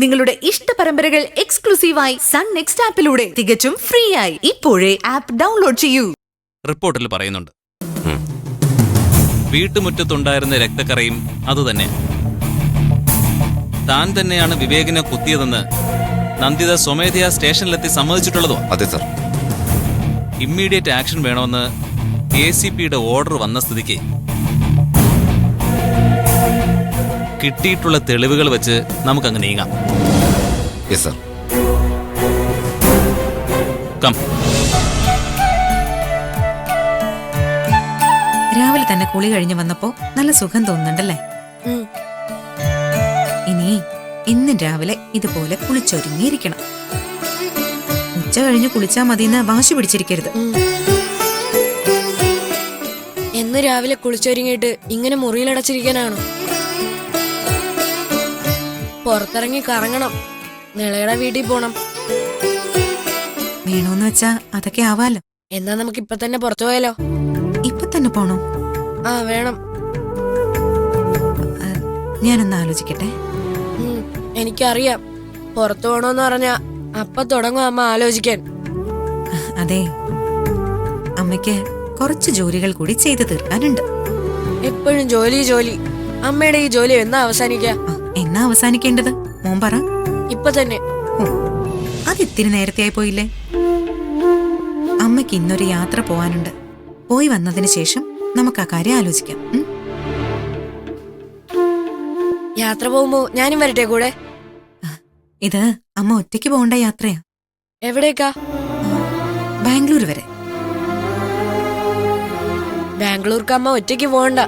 നിങ്ങളുടെ ഇഷ്ട പരമ്പരകൾ എക്സ്ക്ലൂസീവായി സൺ നെക്സ്റ്റ് ആപ്പിലൂടെ തികച്ചും ഫ്രീ ആയി ഇപ്പോഴേ ആപ്പ് ഡൗൺലോഡ് ചെയ്യൂ. റിപ്പോർട്ടിൽ പറയുന്നുണ്ട്, വീട്ടുമുറ്റത്തുണ്ടായിരുന്ന രക്തക്കറയും അതുതന്നെ. താൻ തന്നെയാണ് വിവേകിനെ കുത്തിയതെന്ന് നന്ദിത സ്വമേധയാ സ്റ്റേഷനിലെത്തി സമ്മതിച്ചിട്ടുള്ളതോ? അതെ സർ. ഇമ്മീഡിയറ്റ് ആക്ഷൻ വേണമെന്ന് ACPയുടെ ഓർഡർ വന്ന സ്ഥിതിക്ക് കിട്ടിയിട്ടുള്ള തെളിവുകൾ വെച്ച് നമുക്കങ്ങ് നീങ്ങാം. Yes sir. കം. രാവിലെ തന്നെ കുളി കഴിഞ്ഞ് വന്നപ്പോ നല്ല സുഖം തോന്നുന്നുണ്ടല്ലേ? ഇനി ഇന്നും രാവിലെ ഇതുപോലെ കുളിച്ചൊരുങ്ങിയിരിക്കണം. ഉച്ച കഴിഞ്ഞ് കുളിച്ചാ മതിയെന്ന് വാശി പിടിച്ചിരിക്കരുത്. എന്ന് രാവിലെ കുളിച്ചൊരുങ്ങിയിട്ട് ഇങ്ങനെ മുറിയിലടച്ചിരിക്കാനാണോ? പുറത്തിറങ്ങി കറങ്ങണം, നിളയുടെ വീട്ടിൽ പോണം. വേണോന്ന് വെച്ചാ അതൊക്കെ ആവാലോ. എന്നാ നമുക്ക് ഇപ്പൊ തന്നെ പുറത്തു പോയാലോ? ഇപ്പൊ തന്നെ പോണോ? ആ വേണം. ഞാനൊന്ന് ആലോചിക്കട്ടെ. എനിക്കറിയാം, പുറത്തു പോണോന്ന് പറഞ്ഞാ അപ്പൊ തുടങ്ങും അമ്മ ആലോചിക്കാൻ. അതെ, അമ്മയ്ക്ക് കുറച്ച് ജോലികൾ കൂടി ചെയ്തു തീർക്കാനുണ്ട്. എപ്പോഴും ജോലി ജോലി. അമ്മയുടെ ഈ ജോലി എന്നാ അവസാനിക്ക? എന്നാ അവസാനിക്കേണ്ടത്? മോൻ പറ. ഇപ്പൊ തന്നെ. അത് ഇത്തിരി നേരത്തെ ആയി പോയില്ലേ? അമ്മയ്ക്ക് ഇന്നൊരു യാത്ര പോവാനുണ്ട്. പോയി വന്നതിന് ശേഷം നമുക്ക് ആ കാര്യം ആലോചിക്കാം. യാത്ര പോകുമ്പോ ഞാനും വരട്ടെ കൂടെ? ഇത് അമ്മ ഒറ്റയ്ക്ക് പോകേണ്ട യാത്രയാ. എവിടേക്കാ? ബാംഗ്ലൂർ വരെ. ബാംഗ്ലൂർക്ക് അമ്മ ഒറ്റയ്ക്ക് പോകണ്ട.